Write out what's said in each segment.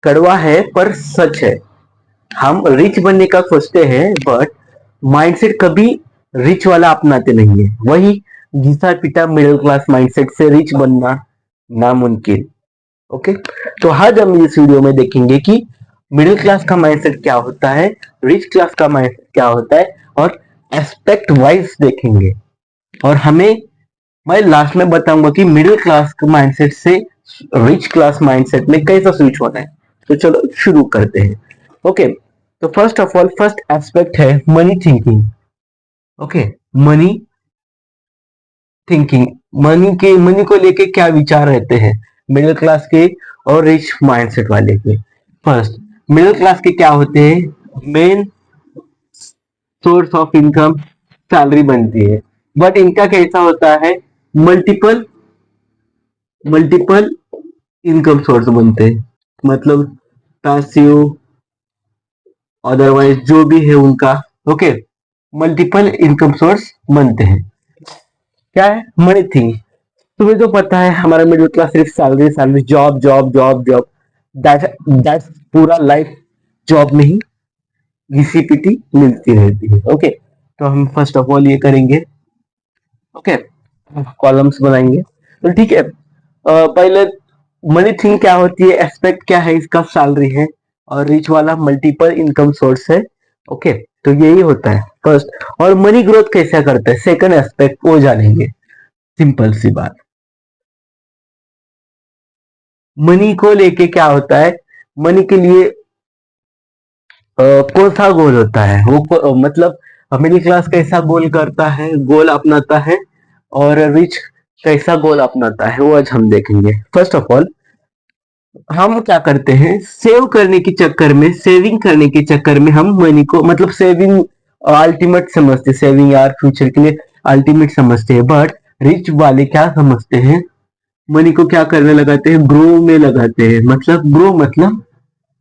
कड़वा है पर सच है। हम रिच बनने का सोचते हैं बट माइंडसेट कभी रिच वाला अपनाते नहीं है। वही घिसा पिटा मिडिल क्लास माइंडसेट से रिच बनना नामुमकिन। ओके, तो आज हम इस वीडियो में देखेंगे कि मिडिल क्लास का माइंडसेट क्या होता है, रिच क्लास का माइंडसेट क्या होता है, और एस्पेक्ट वाइज देखेंगे। और मैं लास्ट में बताऊंगा कि मिडिल क्लास का माइंडसेट से रिच क्लास माइंडसेट में कैसा स्विच होना है। तो चलो शुरू करते हैं। ओके, तो first of all first aspect है money thinking. Okay, money thinking, money को लेके क्या विचार रहते हैं मिडिल क्लास के और रिच माइंडसेट वाले के। फर्स्ट, मिडिल क्लास के क्या होते हैं, main source of income salary बनती है। बट इनका कैसा होता है, मल्टीपल मल्टीपल इनकम सोर्स बनते हैं। मतलब पैसिव, अदरवाइज जो भी है उनका, ओके, मल्टीपल इनकम सोर्स बनते हैं। क्या है मनी थिंग, तुम्हें तो पता है हमारा मिडिल क्लास सिर्फ salary salary, job job job job, that's पूरा लाइफ जॉब में ही घिसी पिटी मिलती रहती है। ओके, तो हम फर्स्ट ऑफ ऑल ये करेंगे। ओके, कॉलम्स बनाएंगे। तो ठीक है, पहले मनी थिंग क्या होती है, एस्पेक्ट क्या है इसका, सैलरी है, और रिच वाला मल्टीपल इनकम सोर्स है। ओके, तो यही होता है फर्स्ट। और मनी ग्रोथ कैसे करता है, सेकंड एस्पेक्ट वो जानेंगे। सिंपल सी बात, मनी को लेके क्या होता है, मनी के लिए कौन सा गोल होता है वो मतलब मिडिल क्लास कैसा गोल करता है, गोल अपनाता है, और रिच कैसा गोल अपनाता है, वो आज हम देखेंगे। फर्स्ट ऑफ ऑल हम क्या करते हैं, सेव करने के चक्कर में, सेविंग करने के चक्कर में हम मनी को, मतलब सेविंग अल्टीमेट समझते, सेविंग यार फ्यूचर के लिए अल्टीमेट समझते हैं। बट रिच वाले क्या समझते हैं, मनी को क्या करने लगाते हैं, ग्रो में लगाते हैं। मतलब ग्रो मतलब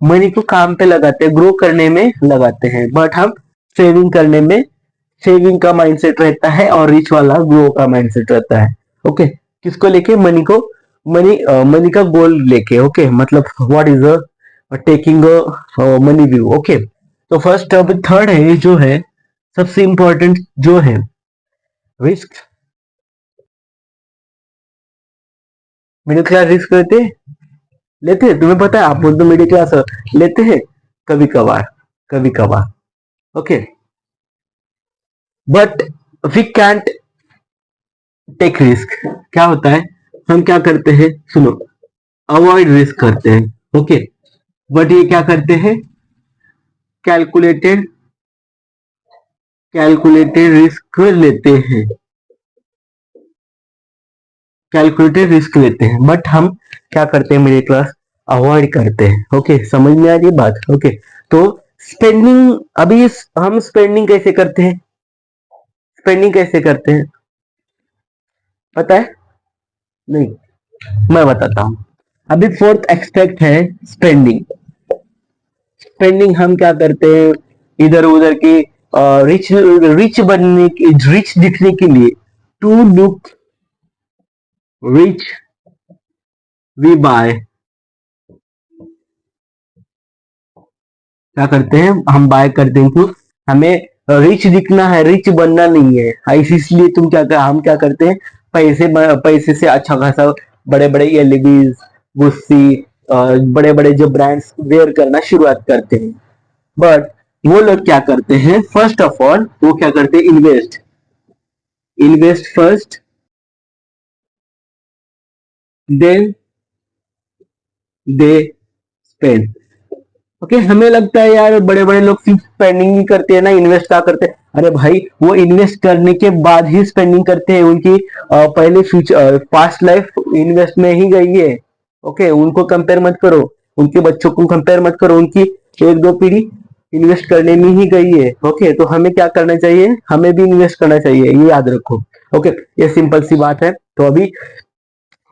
मनी को काम पे लगाते हैं, ग्रो करने में लगाते हैं। बट हम सेविंग करने में, सेविंग का माइंडसेट रहता है, और रिच वाला ग्रो का माइंडसेट रहता है। ओके, किसको लेके, मनी को, मनी का गोल लेके। ओके, मतलब what is a taking a money view. Okay, तो फर्स्ट, अब थर्ड है जो है सबसे इंपॉर्टेंट जो है, रिस्क। मिडिल क्लास रिस्क लेते हैं, तुम्हें पता है, आप लोग तो मिडिल क्लास लेते हैं कभी कभार, कभी कभार। Okay, but we can't take risk. क्या होता है, हम क्या करते हैं, सुनो, अवॉइड रिस्क करते हैं। ओके, बट ये क्या करते हैं, कैलकुलेटेड कैलकुलेटेड रिस्क लेते हैं, कैलकुलेटेड रिस्क लेते हैं। बट हम क्या करते हैं, मिडिल क्लास अवॉइड करते हैं। ओके, समझ में आ रही बात। ओके, तो स्पेंडिंग, अभी हम स्पेंडिंग कैसे करते हैं, स्पेंडिंग कैसे करते हैं पता है, नहीं, मैं बताता हूं। अभी फोर्थ एक्सपेक्ट है स्पेंडिंग। स्पेंडिंग हम क्या करते हैं, इधर उधर की, रिच रिच बनने की, रिच दिखने के लिए, to look rich we buy, क्या करते हैं, हम बाय करते हैं। क्यों, हमें रिच दिखना है, रिच बनना नहीं है। इसलिए हम क्या करते हैं, पैसे से अच्छा खासा बड़े बड़े एलईडीज, गुस्सी, बड़े बड़े जो ब्रांड्स वेयर करना शुरुआत करते हैं। बट वो लोग क्या करते हैं, फर्स्ट ऑफ ऑल वो क्या करते हैं, invest, invest first, then they spend. Okay, हमें लगता है यार बड़े बड़े लोग सिर्फ स्पेंडिंग ही करते हैं ना, इन्वेस्ट क्या करते हैं। अरे भाई, वो इन्वेस्ट करने के बाद ही स्पेंडिंग करते हैं, उनकी पहले फ्यूचर पास्ट लाइफ इन्वेस्ट में ही गई है। ओके, उनको कंपेयर मत करो, उनके बच्चों को कंपेयर मत करो, उनकी एक दो पीढ़ी इन्वेस्ट करने में ही गई है। ओके, तो हमें क्या करना चाहिए, हमें भी इन्वेस्ट करना चाहिए, ये याद रखो। ओके, ये सिंपल सी बात है। तो अभी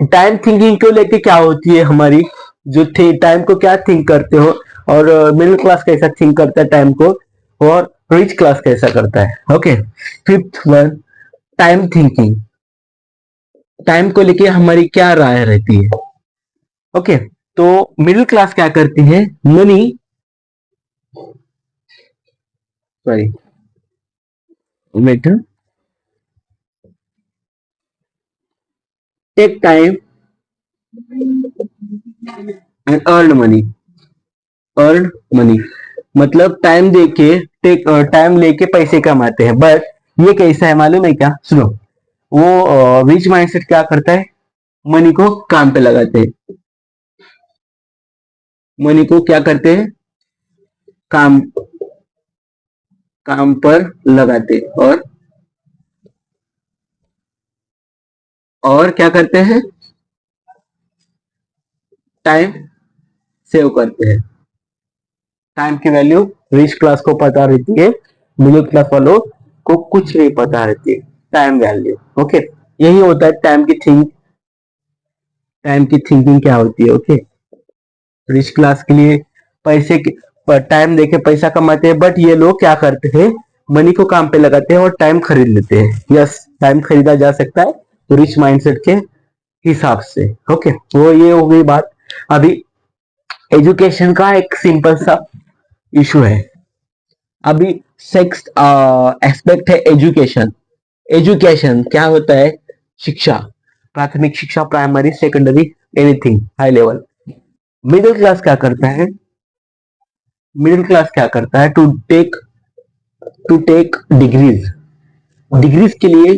टाइम थिंकिंग को लेके क्या होती है हमारी, जो थे टाइम को क्या थिंक करते हो, और मिडिल क्लास कैसा थिंक करता है टाइम को, और रिच क्लास कैसा करता है। Okay, fifth one, time thinking, time को लेके हमारी क्या राय रहती है। ओके, तो मिडिल क्लास क्या करती है, money, sorry wait, take time and earn money, earn money मतलब टाइम देके, टेक टाइम लेके पैसे कमाते हैं। बट ये कैसा है मालूम है क्या, सुनो, वो रिच माइंडसेट क्या करता है, मनी को काम पे लगाते हैं, मनी को क्या करते हैं, काम काम पर लगाते हैं, और क्या करते हैं, टाइम सेव करते हैं। टाइम की वैल्यू रिच क्लास को पता रहती है, मिडिल क्लास वालों को कुछ नहीं पता रहती है टाइम वैल्यू। ओके, यही होता है टाइम की थिंकिंग क्या होती है। ओके, रिच क्लास के लिए पैसे पर टाइम देके पैसा कमाते हैं, बट ये लोग क्या करते हैं, मनी को काम पे लगाते हैं और टाइम खरीद लेते हैं। यस, टाइम खरीदा जा सकता है तो रिच माइंडसेट के हिसाब से। ओके, वो ये हो गई बात। अभी एजुकेशन का एक सिंपल सा इशू है। अभी सेक्स एस्पेक्ट है एजुकेशन। एजुकेशन क्या होता है, शिक्षा, प्राथमिक शिक्षा, primary, secondary, anything high level. Middle class क्या करता है, मिडिल क्लास क्या करता है, टू टेक डिग्रीज, डिग्रीज के लिए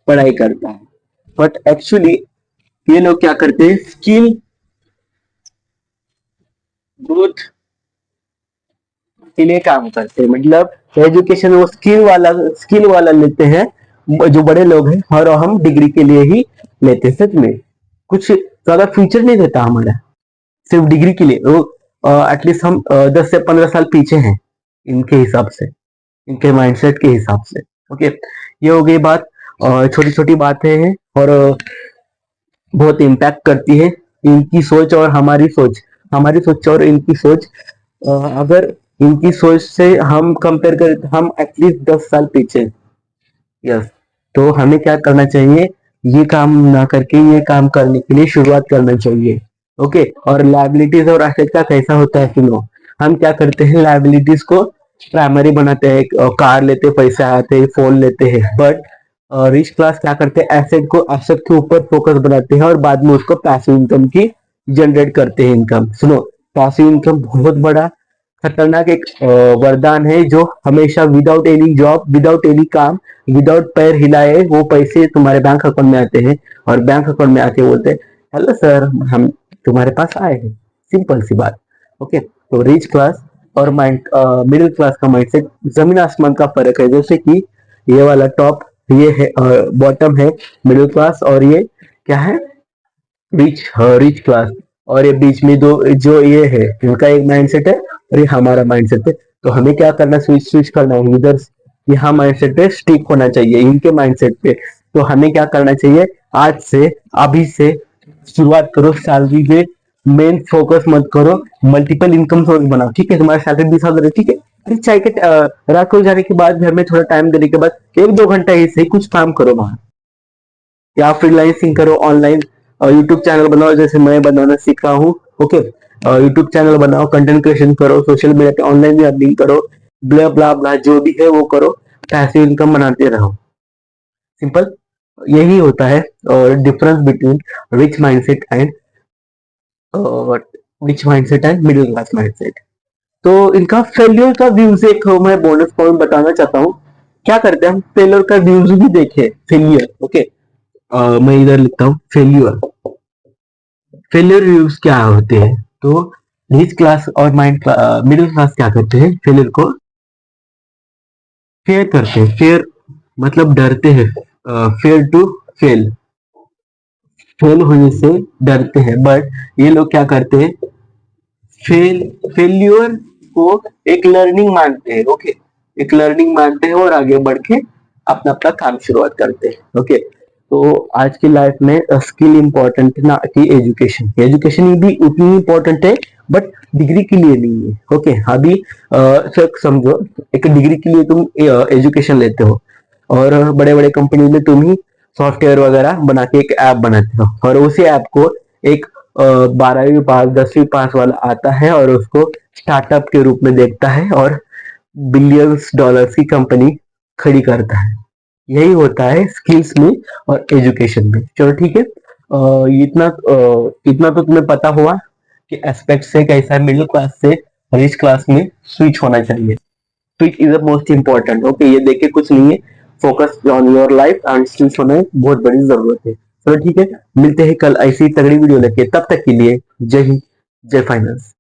पढ़ाई करता है। बट एक्चुअली ये लोग क्या करते हैं, स्किल ग्रोथ के लिए काम करते हैं। मतलब एजुकेशन वो स्किल वाला लेते हैं जो बड़े लोग हैं, और हम डिग्री के लिए ही लेते हैं। सच में कुछ ज्यादा फ्यूचर नहीं देता हमारा, सिर्फ डिग्री के लिए। वो एटलीस्ट हम 10 से 15 साल पीछे हैं इनके हिसाब से, इनके माइंडसेट के हिसाब से। ओके, ये हो गई बात। छोटी छोटी बातें हैं और बहुत इम्पैक्ट करती है इनकी सोच और हमारी सोच और इनकी सोच। अगर इनकी सोच से हम कंपेयर करें तो हम एटलीस्ट 10 साल पीछे। यस, तो हमें क्या करना चाहिए, ये काम ना करके ये काम करने के लिए शुरुआत करना चाहिए। ओके, और लाइबिलिटीज और एसेट का कैसा होता है सुनो। हम क्या करते हैं, लाइबिलिटीज को प्राइमरी बनाते हैं, कार लेते, पैसे आते हैं, फोन लेते हैं। बट रिच क्लास क्या करते हैं, एसेट के ऊपर फोकस बनाते हैं और बाद में उसको पैसिव इनकम की जनरेट करते हैं। इनकम सुनो, पैसिव इनकम बहुत बड़ा खतरनाक एक वरदान है, जो हमेशा without any job, without any काम, विदाउट पैर हिलाए वो पैसे तुम्हारे बैंक अकाउंट में आते हैं, और बैंक अकाउंट में आके बोलते हैं हेलो सर, हम तुम्हारे पास आए हैं। सिंपल सी बात। ओके, तो रिच क्लास और मिडिल क्लास का माइंडसेट जमीन आसमान का फर्क है। जैसे कि ये वाला टॉप, ये है बॉटम है मिडिल क्लास, और ये क्या है, रिच क्लास। और ये बीच में दो जो ये है, इनका एक माइंडसेट है और ये हमारा माइंडसेट है। तो हमें क्या करना, स्विच स्विच करना है, इधर यहाँ माइंडसेट पे स्टिक होना चाहिए, इनके माइंडसेट पे। तो हमें क्या करना चाहिए, आज से, अभी से शुरुआत करो सैलरी पे, मेन फोकस मत करो, मल्टीपल इनकम सोर्स बनाओ। ठीक है, तुम्हारा सैलरी 20,000 है, ठीक है, अरे चाय के रात को जाने के बाद, घर में थोड़ा टाइम देने के बाद 1-2 घंटा ऐसे ही कुछ काम करो वहां, या फ्रीलांसिंग करो, ऑनलाइन यूट्यूब चैनल बनाओ जैसे मैं बनाना सीख रहा हूँ। ओके, यूट्यूब चैनल बनाओ, कंटेंट क्रिएशन करो, सोशल मीडिया पे ऑनलाइन अर्निंग करो, ब्ला ब्ला ब्ला जो भी है वो करो, पैसिव इनकम बनाते रहो। सिंपल यही होता है difference between rich mindset and middle class mindset. तो इनका फेल्योर का व्यूज एक मैं बोनस पॉइंट बताना चाहता हूँ। क्या करते हैं हम, फेल्योर का व्यूज भी देखे, फेलियर। ओके, मैं इधर लिखता हूँ फेल्यूर। फेलियर रिव्यूज क्या होते हैं, तो रिच क्लास और मिडिल क्लास क्या करते हैं, फेलियर को फेयर करते हैं। फेयर मतलब डरते हैं, फेयर टू फेल, फेल होने से डरते हैं। बट ये लोग क्या करते हैं, फेल फेल्यूर को एक लर्निंग मानते हैं। ओके, एक लर्निंग मानते हैं और आगे बढ़ के अपना अपना काम शुरुआत करते हैं। ओके, तो आज की लाइफ में स्किल इंपॉर्टेंट है ना कि एजुकेशन। एजुकेशन भी उतनी इंपॉर्टेंट है, बट डिग्री के लिए नहीं है। ओके, अभी सर समझो, एक डिग्री के लिए तुम एजुकेशन लेते हो, और बड़े बड़े कंपनी में तुम ही सॉफ्टवेयर वगैरह बना के एक ऐप बनाते हो, और उसी ऐप को एक 12वीं पास 10वीं पास वाला आता है और उसको स्टार्टअप के रूप में देखता है और बिलियंस डॉलर्स की कंपनी खड़ी करता है। यही होता है स्किल्स में और एजुकेशन में। चलो ठीक है, इतना तो तुम्हें पता हुआ कि एस्पेक्ट से कैसा मिडिल क्लास से रिच क्लास में स्विच होना चाहिए। तो it is the most important. Okay, ये देख के कुछ नहीं है, focus on your life and skills होना बहुत बड़ी जरूरत है। चलो ठीक है, मिलते हैं कल ऐसी तगड़ी वीडियो लेके, तब तक के लिए जय हिंद, जय फाइनेंस।